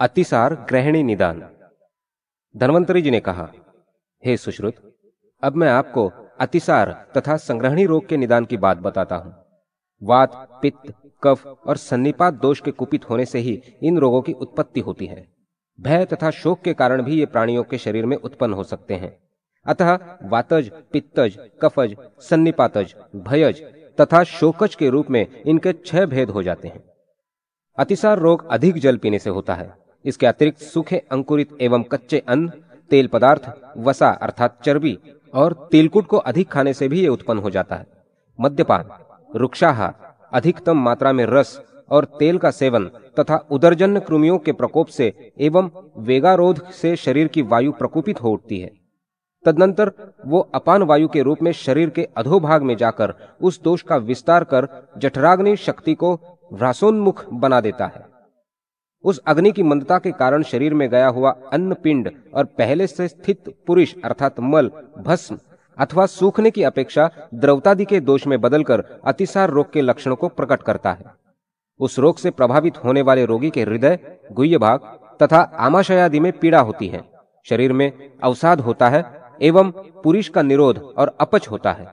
अतिसार ग्रहणी निदान। धन्वंतरी जी ने कहा, हे सुश्रुत, अब मैं आपको अतिसार तथा संग्रहणी रोग के निदान की बात बताता हूं। वात, पित्त, कफ और सन्निपात दोष के कुपित होने से ही इन रोगों की उत्पत्ति होती है। भय तथा शोक के कारण भी ये प्राणियों के शरीर में उत्पन्न हो सकते हैं। अतः वातज, पित्तज, कफज, सन्निपातज, भयज तथा शोकज के रूप में इनके 6 भेद हो जाते हैं। अतिसार रोग अधिक जल पीने से होता है। इसके अतिरिक्त सूखे अंकुरित एवं कच्चे अन्न, तेल पदार्थ, वसा अर्थात चर्बी और तिलकुट को अधिक खाने से भी ये उत्पन्न हो जाता है। मद्यपान, रुक्षाहार, अधिकतम मात्रा में रस और तेल का सेवन तथा उदरजन्य कृमियों के प्रकोप से एवं वेगारोध से शरीर की वायु प्रकोपित हो उठती है। तदनंतर वो अपान वायु के रूप में शरीर के अधोभाग में जाकर उस दोष का विस्तार कर जठराग्नि शक्ति को व्रासोन्मुख बना देता है। उस अग्नि की मंदता के कारण शरीर में गया हुआ अन्न पिंड और पहले से स्थित पुरुष अर्थात मल, भस्म अथवा सूखने की अपेक्षा द्रवतादि के दोष में बदलकर अतिसार रोग के लक्षणों को प्रकट करता है। उस रोग से प्रभावित होने वाले रोगी के हृदय, गुह्य भाग तथा आमाशयादि में पीड़ा होती है। शरीर में अवसाद होता है एवं पुरुष का निरोध और अपच होता है।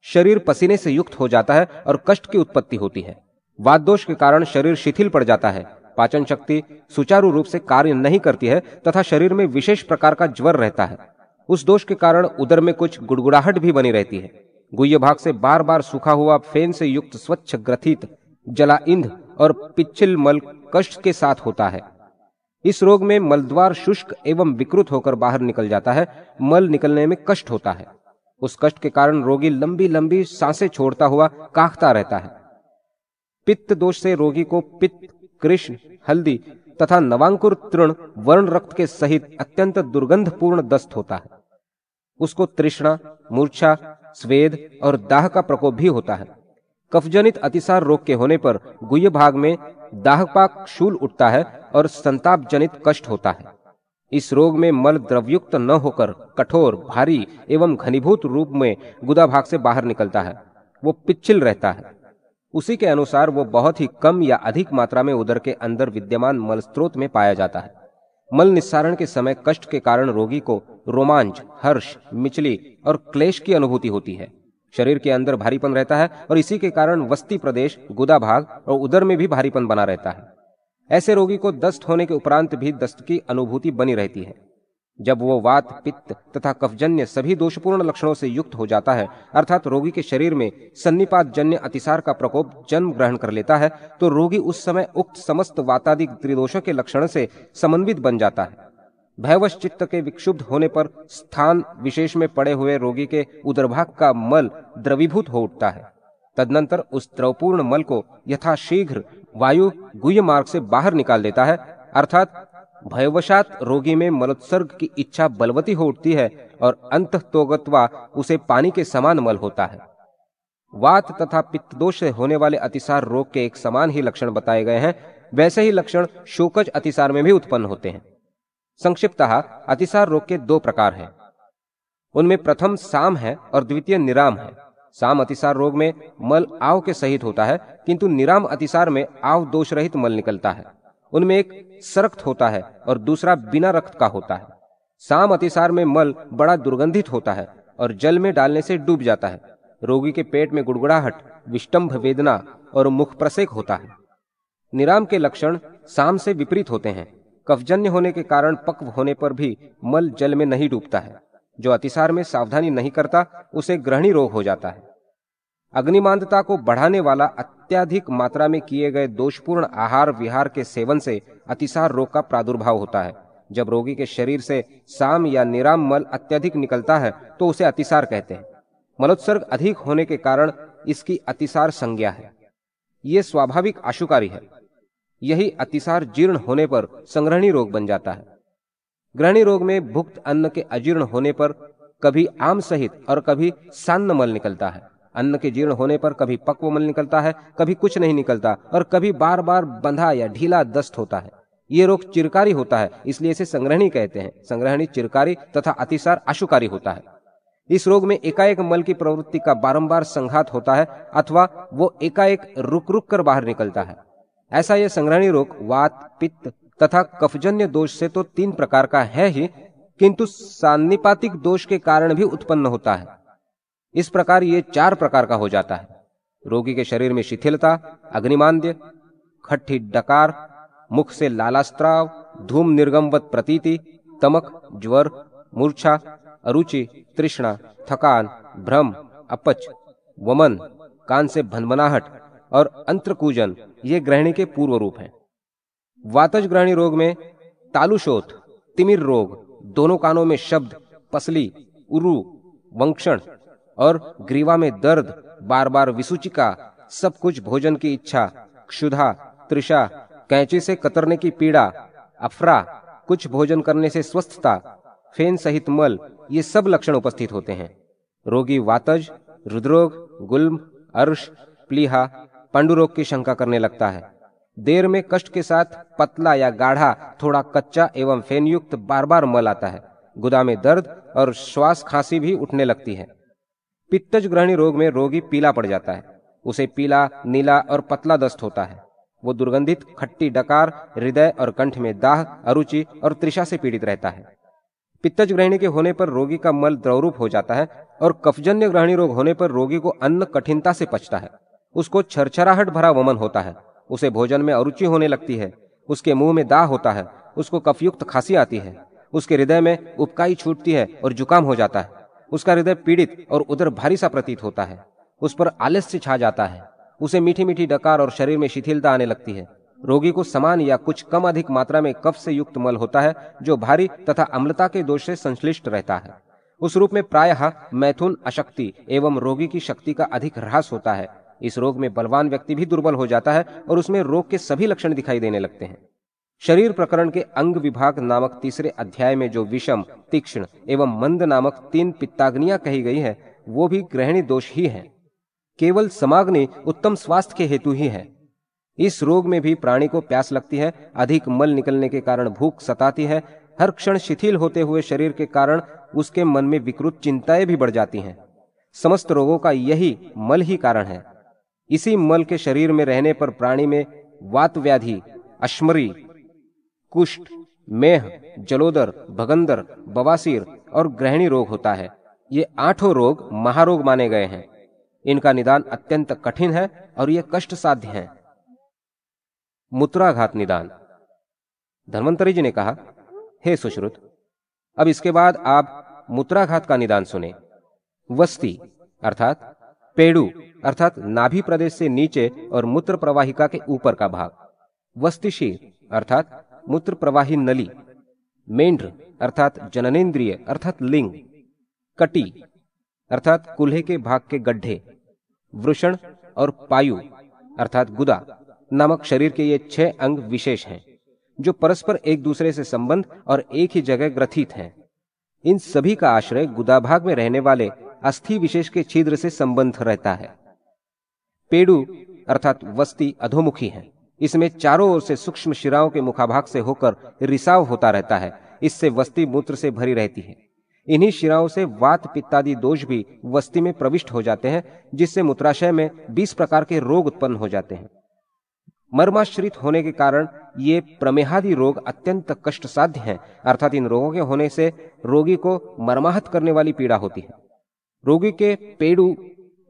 शरीर पसीने से युक्त हो जाता है और कष्ट की उत्पत्ति होती है। वात दोष के कारण शरीर शिथिल पड़ जाता है। पाचन शक्ति सुचारू रूप से कार्य नहीं करती है तथा शरीर में विशेष प्रकार का ज्वर रहता है। उस दोष के कारण उदर में कुछ गुड़गुड़ाहट भी बनी रहती है। गुह्य भाग से बार बार सूखा हुआ फेन से युक्त स्वच्छ ग्रथित जलाइंध और पिच्छिल मल कष्ट के साथ होता है। इस रोग में मलद्वार शुष्क एवं विकृत होकर बाहर निकल जाता है। मल निकलने में कष्ट होता है। उस कष्ट के कारण रोगी लंबी लंबी सांसें छोड़ता हुआ कांपता रहता है। पित्त दोष से रोगी को पित्त, कृष्ण, हल्दी तथा नवांकुर तृण वर्ण रक्त के सहित अत्यंत दुर्गंधपूर्ण दस्त होता है। उसको तृष्णा, मूर्छा, स्वेद और दाह का प्रकोप भी होता है। कफजनित अतिसार रोग के होने पर गुह्य भाग में दाहपाक शूल उठता है और संताप जनित कष्ट होता है। इस रोग में मल द्रवयुक्त न होकर कठोर, भारी एवं घनीभूत रूप में गुदा भाग से बाहर निकलता है। वो पिच्छिल रहता है। उसी के अनुसार वो बहुत ही कम या अधिक मात्रा में उदर के अंदर विद्यमान मल स्त्रोत में पाया जाता है। मल निस्सारण के समय कष्ट के कारण रोगी को रोमांच, हर्ष, मिचली और क्लेश की अनुभूति होती है। शरीर के अंदर भारीपन रहता है और इसी के कारण वस्ती प्रदेश, गुदा भाग और उदर में भी भारीपन बना रहता है। ऐसे रोगी को दस्त होने के उपरांत भी दस्त की अनुभूति बनी रहती है। जब वो वात, पित्त तथा कफजन्य सभी दोषपूर्ण लक्षणों से युक्त हो जाता है, अर्थात रोगी के शरीर में सन्निपात जन्य अतिसार का प्रकोप जन्म ग्रहण कर लेता है, तो रोगी उस समय उक्त समस्त वातादि त्रिदोषों के लक्षण से समन्वित बन जाता है। भयवश चित्त के विक्षुब्ध होने पर स्थान विशेष में पड़े हुए रोगी के उदरभाग का मल द्रवीभूत हो उठता है। तदनंतर उस द्रवपूर्ण मल को यथाशीघ्र वायु गुह्य मार्ग से बाहर निकाल देता है, अर्थात भयवशात रोगी में मलोत्सर्ग की इच्छा बलवती हो उठती है और अंततोगत्वा उसे पानी के समान मल होता है। वात तथा पित्त दोष से होने वाले अतिसार रोग के एक समान ही लक्षण बताए गए हैं। वैसे ही लक्षण शोकज अतिसार में भी उत्पन्न होते हैं। संक्षिप्तः अतिसार रोग के 2 प्रकार हैं। उनमें प्रथम साम है और द्वितीय निराम है। साम अतिसार रोग में मल आव के सहित होता है, किंतु निराम अतिसार में आव दोष रहित मल निकलता है। उनमें एक सरक्त होता है और दूसरा बिना रक्त का होता है। साम अतिसार में मल बड़ा दुर्गंधित होता है और जल में डालने से डूब जाता है। रोगी के पेट में गुड़गुड़ाहट, विष्टंभ वेदना और मुख प्रसेक होता है। निराम के लक्षण साम से विपरीत होते हैं। कफजन्य होने के कारण पक्व होने पर भी मल जल में नहीं डूबता है। जो अतिसार में सावधानी नहीं करता उसे ग्रहणी रोग हो जाता है। अग्निमांदता को बढ़ाने वाला अत्यधिक मात्रा में किए गए दोषपूर्ण आहार विहार के सेवन से अतिसार रोग का प्रादुर्भाव होता है। जब रोगी के शरीर से साम या निराम मल अत्यधिक निकलता है तो उसे अतिसार कहते हैं। मलोत्सर्ग अधिक होने के कारण इसकी अतिसार संज्ञा है। ये स्वाभाविक आशुकारी है। यही अतिसार जीर्ण होने पर संग्रहणी रोग बन जाता है। ग्रहणी रोग में भुक्त अन्न के अजीर्ण होने पर कभी आम सहित और कभी सान्न मल निकलता है। अन्न के जीर्ण होने पर कभी पक्व मल निकलता है, कभी कुछ नहीं निकलता और कभी बार बार बंधा या ढीला दस्त होता है। ये रोग चिरकारी होता है, इसलिए इसे संग्रहणी कहते हैं। संग्रहणी चिरकारी तथा अतिसार आशुकारी होता है। इस रोग में एकाएक मल की प्रवृत्ति का बारंबार संघात होता है अथवा वो एकाएक रुक रुक कर बाहर निकलता है। ऐसा यह संग्रहणी रोग वात, पित्त, तथा कफजन्य दोष से तो 3 प्रकार का है ही, किंतु सान्निपातिक दोष के कारण भी उत्पन्न होता है। इस प्रकार ये 4 प्रकार का हो जाता है। रोगी के शरीर में शिथिलता, अग्निमांद्य, खट्टी डकार, मुख से लालास्त्राव, धूम निर्गमवत प्रतीति, तमक, ज्वर, मूर्छा, अरुचि, तृष्णा, थकान, भ्रम, अपच, वमन, कान से भनभनाहट और अंत्रकूजन ये ग्रहणी के पूर्व रूप हैं। वातज ग्रहणी रोग में तालुशोथ, तिमिर रोग, दोनों कानों में शब्द, पसली, उरु, वंक्षण और ग्रीवा में दर्द, बार बार विसूचिका, सब कुछ भोजन की इच्छा, क्षुधा, तृषा, कैंची से कतरने की पीड़ा, अफरा, कुछ भोजन करने से स्वस्थता, फेन सहित मल, ये सब लक्षण उपस्थित होते हैं। रोगी वातज, हृदरोग, गुल्म, अर्श, प्लीहा, पांडुरोग की शंका करने लगता है। देर में कष्ट के साथ पतला या गाढ़ा, थोड़ा कच्चा एवं फेनयुक्त बार बार मल आता है। गुदा में दर्द और श्वास खांसी भी उठने लगती है। पित्तज ग्रहणी रोग में रोगी पीला पड़ जाता है। उसे पीला, नीला और पतला दस्त होता है। वो दुर्गंधित, खट्टी डकार, हृदय और कंठ में दाह, अरुचि और तृषा से पीड़ित रहता है। पित्तज ग्रहणी के होने पर रोगी का मल द्रवरूप हो जाता है और कफजन्य ग्रहणी रोग होने पर रोगी को अन्न कठिनता से पचता है। उसको छरछराहट भरा वमन होता है। उसे भोजन में अरुचि होने लगती है। उसके मुंह में दाह होता है। उसको कफयुक्त खांसी आती है। उसके हृदय में उबकाई छूटती है और जुकाम हो जाता है। उसका हृदय पीड़ित और उदर भारी सा प्रतीत होता है। उस पर आलस्य छा जाता है। उसे मीठी मीठी डकार और शरीर में शिथिलता आने लगती है। रोगी को समान या कुछ कम अधिक मात्रा में कफ से युक्त मल होता है, जो भारी तथा अम्लता के दोष से संश्लिष्ट रहता है। उस रूप में प्रायः मैथुन, अशक्ति एवं रोगी की शक्ति का अधिक ह्रास होता है। इस रोग में बलवान व्यक्ति भी दुर्बल हो जाता है और उसमें रोग के सभी लक्षण दिखाई देने लगते हैं। शरीर प्रकरण के अंग विभाग नामक 3 अध्याय में जो विषम, तीक्ष्ण एवं मंद नामक 3 पित्ताग्नियां कही गई है, वो भी ग्रहणी दोष ही है। केवल समाग्नि उत्तम स्वास्थ्य के हेतु ही है। इस रोग में भी प्राणी को प्यास लगती है। अधिक मल निकलने के कारण भूख सताती है। हर क्षण शिथिल होते हुए शरीर के कारण उसके मन में विकृत चिंताएं भी बढ़ जाती हैं। समस्त रोगों का यही मल ही कारण है। इसी मल के शरीर में रहने पर प्राणी में वात व्याधि, अश्मरी, कुष्ठ, मेह, जलोदर, भगंदर, बवासीर और ग्रहणी रोग होता है। ये 8 रोग महारोग माने गए हैं। इनका निदान अत्यंत कठिन है और ये कष्ट साध्य है। मूत्राघात निदान। धन्वंतरी जी ने कहा, हे सुश्रुत, अब इसके बाद आप मूत्राघात का निदान सुने। वस्ति अर्थात पेड़ू अर्थात नाभि प्रदेश से नीचे और मूत्र प्रवाहिका के ऊपर का भाग। वस्तिशीर अर्थात मूत्र प्रवाही नली। मेंढ्र अर्थात जननेन्द्रिय अर्थात लिंग। कटी अर्थात कुल्हे के भाग के गड्ढे। वृषण और पायु अर्थात गुदा नामक शरीर के ये 6 अंग विशेष हैं, जो परस्पर एक दूसरे से संबंध और एक ही जगह ग्रथित हैं। इन सभी का आश्रय गुदा भाग में रहने वाले अस्थि विशेष के छिद्र से संबंध रहता है। पेड़ू अर्थात वस्ति अधोमुखी है। इसमें चारों ओर से सूक्ष्म शिराओं के मुखाभाग से होकर रिसाव होता रहता है। इससे वस्ति मूत्र से भरी रहती है। इन्हीं शिराओं से वात पित्तादि दोष भी वस्ति में प्रविष्ट हो जाते हैं, जिससे मूत्राशय में 20 प्रकार के रोग उत्पन्न हो जाते हैं। मर्माश्रित होने के कारण ये प्रमेहादि रोग अत्यंत कष्ट साध्य हैं। अर्थात इन रोगों के होने से रोगी को मर्माहत करने वाली पीड़ा होती है। रोगी के पेड़ू,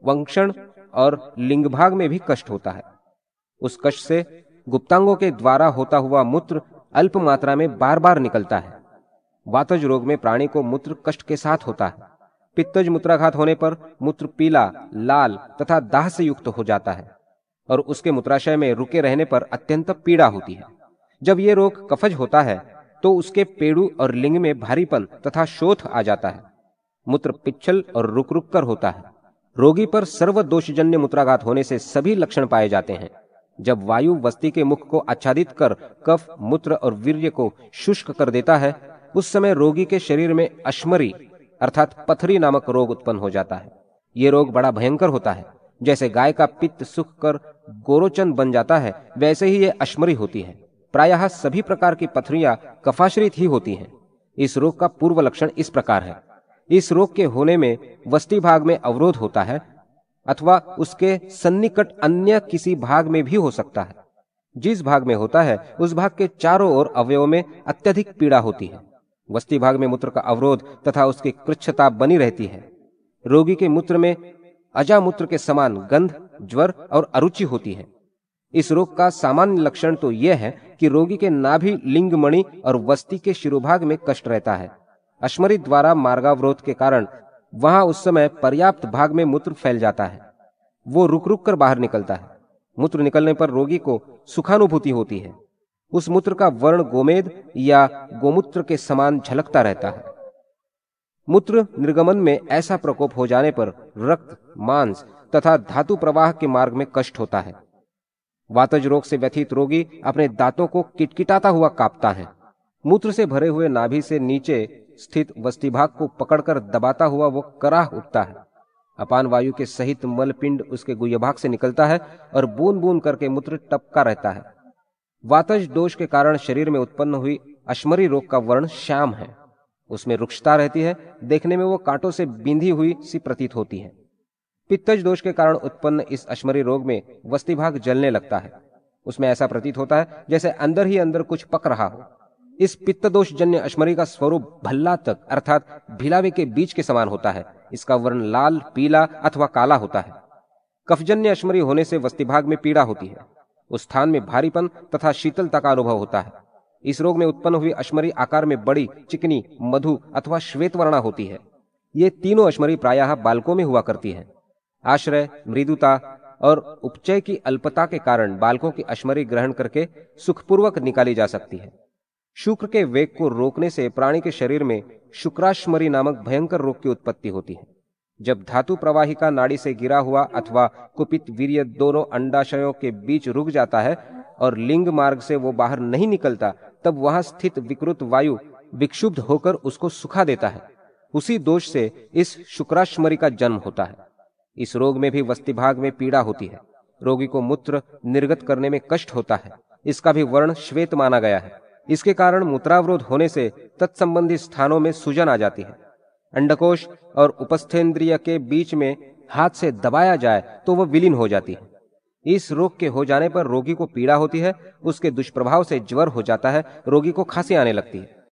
वंक्षण और लिंग भाग में भी कष्ट होता है। उस कष्ट से गुप्तांगों के द्वारा होता हुआ मूत्र अल्प मात्रा में बार बार निकलता है। वातज रोग में प्राणी को मूत्र कष्ट के साथ होता है। पित्तज मूत्राघात होने पर मूत्र पीला, लाल तथा दाह से युक्त हो जाता है और उसके मूत्राशय में रुके रहने पर अत्यंत पीड़ा होती है। जब ये रोग कफज होता है तो उसके पेड़ू और लिंग में भारीपन तथा शोथ आ जाता है। मूत्र पिच्छल और रुक रुक कर होता है। रोगी पर सर्व दोषजन्य मूत्राघात होने से सभी लक्षण पाए जाते हैं। जब वायु वस्ति के मुख को आच्छादित कर कफ, मूत्र और वीर्य को शुष्क कर देता है, उस समय रोगी के शरीर में अश्मरी अर्थात पथरी नामक रोग उत्पन्न हो जाता है। ये रोग बड़ा भयंकर होता है। जैसे गाय का पित्त सूख कर गोरोचन बन जाता है, वैसे ही ये अश्मरी होती है। प्रायः सभी प्रकार की पथरियां कफाश्रित ही होती हैं। इस रोग का पूर्व लक्षण इस प्रकार है। इस रोग के होने में वस्ति भाग में अवरोध होता है अथवा उसके सन्निकट अन्य किसी भाग में भी हो सकता है। जिस भाग में होता है उस भाग के चारों ओर अवयवों में अत्यधिक पीड़ा होती है। वस्ती भाग में मूत्र का अवरोध तथा उसकी कृच्छता बनी रहती है। रोगी के मूत्र में अजामूत्र के समान गंध, ज्वर और अरुचि होती है। इस रोग का सामान्य लक्षण तो यह है कि रोगी के नाभि, लिंग मणि और वस्ती के शिरोभाग में कष्ट रहता है। अश्मरी द्वारा मार्गावरोध के कारण वहां उस समय पर्याप्त भाग में मूत्र फैल जाता है। वो रुक रुक कर बाहर निकलता है। मूत्र निकलने पर रोगी को सुखानुभूति होती है। उस मूत्र का वर्ण गोमेद या गोमूत्र के समान झलकता रहता है। मूत्र निर्गमन में ऐसा प्रकोप हो जाने पर रक्त, मांस तथा धातु प्रवाह के मार्ग में कष्ट होता है। वातज रोग से व्यथित रोगी अपने दांतों को किटकिटाता हुआ कांपता है। मूत्र से भरे हुए नाभि से नीचे स्थित वस्ती भाग को पकड़कर दबाता हुआ वो कराह उठता है। अपान वायु के सहित मलपिंड उसके गुह्यभाग से निकलता है और बूंद बूंद करके मूत्र टपका रहता है। वातज दोष के कारण शरीर में उत्पन्न हुई अश्मरी रोग का वर्ण श्याम है। उसमें रुक्षता रहती है। देखने में वो कांटों से बिंधी हुई सी प्रतीत होती है। पित्तज दोष के कारण उत्पन्न इस अश्मरी रोग में वस्ती भाग जलने लगता है। उसमें ऐसा प्रतीत होता है जैसे अंदर ही अंदर कुछ पक रहा हो। इस पित्त दोष जन्य अश्मरी का स्वरूप भल्ला तक अर्थात भिलावे के बीज के समान होता है। इसका वर्ण लाल, पीला अथवा काला होता है। कफजन्य अश्मरी होने से वस्ती भाग में पीड़ा होती है। उस स्थान में भारीपन तथा शीतलता का अनुभव होता है। इस रोग में उत्पन्न हुई अश्मरी आकार में बड़ी, चिकनी, मधु अथवा श्वेतवर्णा होती है। ये तीनों अश्मरी प्रायः बालकों में हुआ करती है। आश्रय, मृदुता और उपचय की अल्पता के कारण बालकों की अश्मरी ग्रहण करके सुखपूर्वक निकाली जा सकती है। शुक्र के वेग को रोकने से प्राणी के शरीर में शुक्राश्मरी नामक भयंकर रोग की उत्पत्ति होती है। जब धातु प्रवाहिका नाड़ी से गिरा हुआ अथवा कुपित वीर्य दोनों अंडाशयों के बीच रुक जाता है और लिंग मार्ग से वो बाहर नहीं निकलता, तब वहां स्थित विकृत वायु विक्षुब्ध होकर उसको सुखा देता है। उसी दोष से इस शुक्राश्मरी का जन्म होता है। इस रोग में भी वस्ती भाग में पीड़ा होती है। रोगी को मूत्र निर्गत करने में कष्ट होता है। इसका भी वर्ण श्वेत माना गया है। इसके कारण मूत्रावरोध होने से तत्संबंधी स्थानों में सूजन आ जाती है। अंडकोश और उपस्थेंद्रिय के बीच में हाथ से दबाया जाए तो वह विलीन हो जाती है। इस रोग के हो जाने पर रोगी को पीड़ा होती है। उसके दुष्प्रभाव से ज्वर हो जाता है। रोगी को खांसी आने लगती है।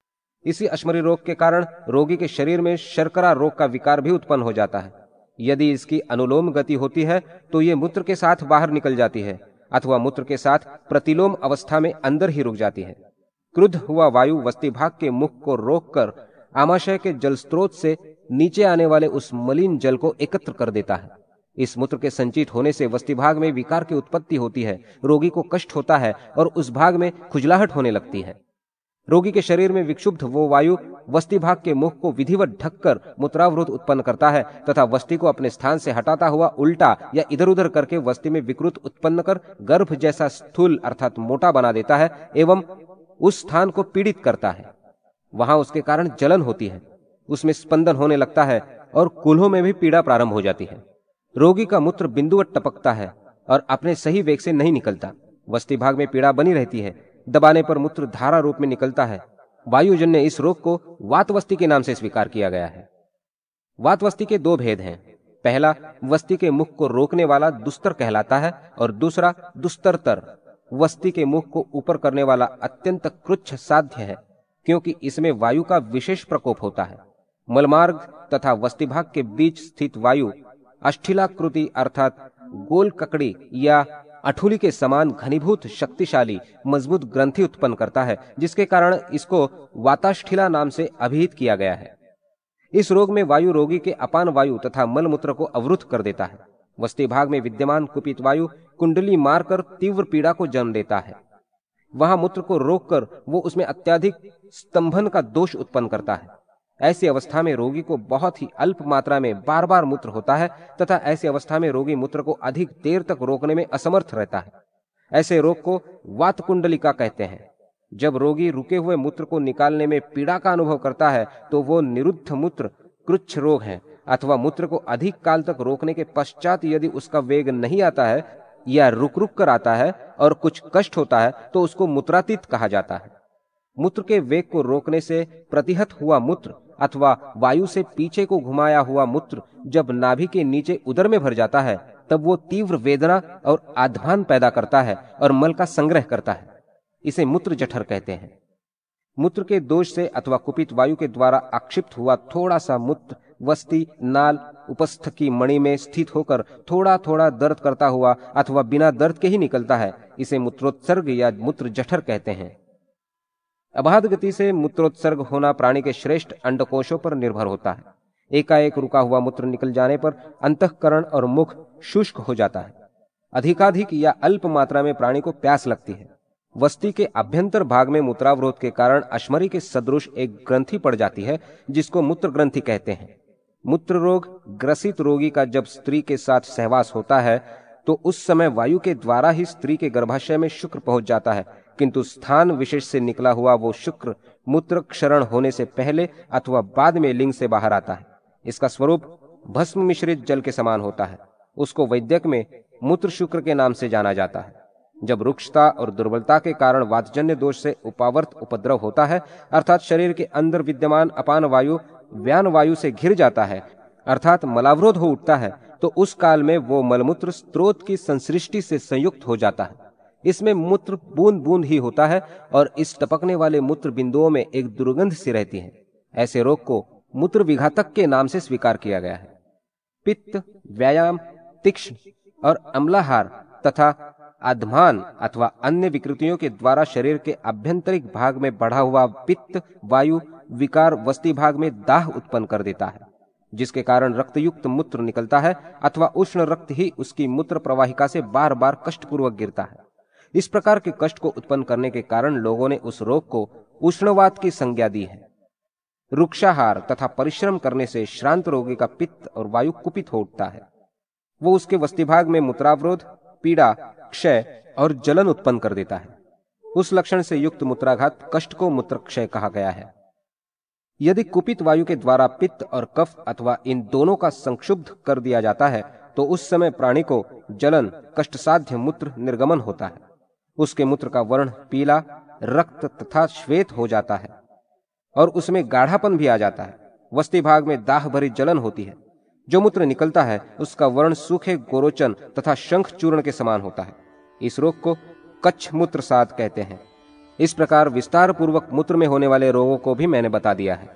इसी अश्मरी रोग के कारण रोगी के शरीर में शर्करा रोग का विकार भी उत्पन्न हो जाता है। यदि इसकी अनुलोम गति होती है तो ये मूत्र के साथ बाहर निकल जाती है अथवा मूत्र के साथ प्रतिलोम अवस्था में अंदर ही रुक जाती है। क्रुद्ध हुआ वायु वस्ती भाग के मुख को रोककर आमाशय के जल स्रोत से नीचे आने वाले उस मलिन जल को एकत्र कर देता है। इस मूत्र के संचित होने से वस्ती भाग में विकार की उत्पत्ति होती है। रोगी को कष्ट होता है और उस भाग में खुजलाहट होने लगती है। रोगी के शरीर में विक्षुब्ध वो वायु वस्ती भाग के मुख को विधिवत ढककर मूत्रावरोध उत्पन्न करता है तथा वस्ती को अपने स्थान से हटाता हुआ उल्टा या इधर उधर करके वस्ती में विकृत उत्पन्न कर गर्भ जैसा स्थूल अर्थात मोटा बना देता है एवं उस स्थान को पीड़ित करता है। वहां उसके कारण जलन होती है। उसमें स्पंदन होने लगता है और कूल्हों में भी पीड़ा प्रारंभ हो जाती है। रोगी का मूत्र बिंदुवत टपकता है और अपने सही वेग से नहीं निकलता। वस्ती भाग में पीड़ा बनी रहती है। दबाने पर मूत्र धारा रूप में निकलता है। वायुजन्य इस रोग को वातवस्ती के नाम से स्वीकार किया गया है। वातवस्ती के दो भेद हैं। पहला वस्ती के मुख को रोकने वाला दुस्तर कहलाता है और दूसरा दुस्तरतर वस्ती के मुख को ऊपर करने वाला अत्यंत कृच्छ साध्य है, क्योंकि इसमें वायु का विशेष प्रकोप होता है। मलमार्ग तथा वस्ती भाग के बीच स्थित वायु अष्ठिलाकृति अर्थात गोल ककड़ी या अठुली के समान घनीभूत शक्तिशाली मजबूत ग्रंथि उत्पन्न करता है, जिसके कारण इसको वाताष्ठिला नाम से अभिहित किया गया है। इस रोग में वायु रोगी के अपान वायु तथा मलमूत्र को अवरुद्ध कर देता है। वस्ती भाग में विद्यमान कुपित वायु कुंडली मारकर तीव्र पीड़ा को जन्म देता है। वहां मूत्र को रोककर वो उसमें अत्यधिक स्तंभन का दोष उत्पन्न करता है। ऐसी अवस्था में रोगी को बहुत ही अल्प मात्रा में बार बार मूत्र होता है तथा ऐसी अवस्था में रोगी मूत्र को अधिक देर तक रोकने में असमर्थ रहता है। ऐसे रोग को वात कुंडलिका कहते हैं। जब रोगी रुके हुए मूत्र को निकालने में पीड़ा का अनुभव करता है तो वो निरुद्ध मूत्र कृच्छ रोग है, अथवा मूत्र को अधिक काल तक रोकने के पश्चात यदि उसका वेग नहीं आता है या रुक रुक कर आता है और कुछ कष्ट होता है तो उसको मूत्रातीत कहा जाता है। मूत्र के वेग को रोकने से प्रतिहत हुआ मूत्र अथवा वायु से पीछे को घुमाया हुआ मूत्र जब नाभि के नीचे उदर में भर जाता है तब वो तीव्र वेदना और आध्मान पैदा करता है और मल का संग्रह करता है। इसे मूत्र जठर कहते हैं। मूत्र के दोष से अथवा कुपित वायु के द्वारा आक्षिप्त हुआ थोड़ा सा मूत्र वस्ती नाल उपस्थ की मणि में स्थित होकर थोड़ा थोड़ा दर्द करता हुआ अथवा बिना दर्द के ही निकलता है। इसे मूत्रोत्सर्ग या मूत्र जठर कहते हैं। अबाध गति से मूत्रोत्सर्ग होना प्राणी के श्रेष्ठ अंडकोशों पर निर्भर होता है। एकाएक रुका हुआ मूत्र निकल जाने पर अंतःकरण और मुख शुष्क हो जाता है। अधिकाधिक या अल्प मात्रा में प्राणी को प्यास लगती है। वस्ती के अभ्यंतर भाग में मूत्रावरोध के कारण अश्मरी के सदृश एक ग्रंथि पड़ जाती है, जिसको मूत्र ग्रंथि कहते हैं। मूत्र रोग ग्रसित रोगी का जब स्त्री के साथ सहवास होता है तो उस समय वायु के द्वारा ही स्त्री के गर्भाशय में शुक्र पहुंच जाता है, किंतु स्थान विशेष से निकला हुआ वो शुक्र मूत्र क्षरण होने से पहले अथवा बाद में लिंग से बाहर आता है। इसका स्वरूप भस्म मिश्रित जल के समान होता है। उसको वैद्यक में मूत्र शुक्र के नाम से जाना जाता है। जब रुक्षता और दुर्बलता के कारण वातजन्य दोष से उपावर्त उपद्रव होता है, अर्थात शरीर के अंदर विद्यमान अपान वायु व्यान वायु से घिर जाता है, अर्थात मलावरोध हो उठता है, तो उस काल में वो मलमूत्र स्त्रोत की संसृष्टि से संयुक्त हो जाता है। इसमें मूत्र बूंद बूंद ही होता है और इस टपकने वाले मूत्र बिंदुओं में एक दुर्गंध सी रहती है। ऐसे रोग को मूत्र विघातक के नाम से स्वीकार किया गया है। पित्त, व्यायाम, तीक्ष्ण और अम्लाहार तथा अधमान अथवा अन्य विकृतियों के द्वारा शरीर के आभ्यंतरिक भाग में बढ़ा हुआ पित्त वायु विकार वस्ती भाग में दाह उत्पन्न कर देता है, जिसके कारण रक्तयुक्त मूत्र निकलता है अथवा उष्ण रक्त ही उसकी मूत्र प्रवाहिका से बार बार कष्टपूर्वक गिरता है। इस प्रकार के कष्ट को उत्पन्न करने के कारण लोगों ने उस रोग को उष्णवात की संज्ञा दी है। रुक्षाहार तथा परिश्रम करने से श्रांत रोगी का पित्त और वायु कुपित हो उठता है। वो उसके वस्तिभाग में मूत्रावरोध, पीड़ा, क्षय और जलन उत्पन्न कर देता है। उस लक्षण से युक्त मूत्राघात कष्ट को मूत्रक्षय कहा गया है। यदि कुपित वायु के द्वारा पित्त और कफ अथवा इन दोनों का संक्षुब्ध कर दिया जाता है तो उस समय प्राणी को जलन कष्टसाध्य मूत्र निर्गमन होता है। उसके मूत्र का वर्ण पीला, रक्त तथा श्वेत हो जाता है और उसमें गाढ़ापन भी आ जाता है। वस्ती भाग में दाह भरी जलन होती है। जो मूत्र निकलता है उसका वर्ण सूखे गोरोचन तथा शंख चूर्ण के समान होता है। इस रोग को कच्छ मूत्रसाद कहते हैं। इस प्रकार विस्तार पूर्वक मूत्र में होने वाले रोगों को भी मैंने बता दिया है।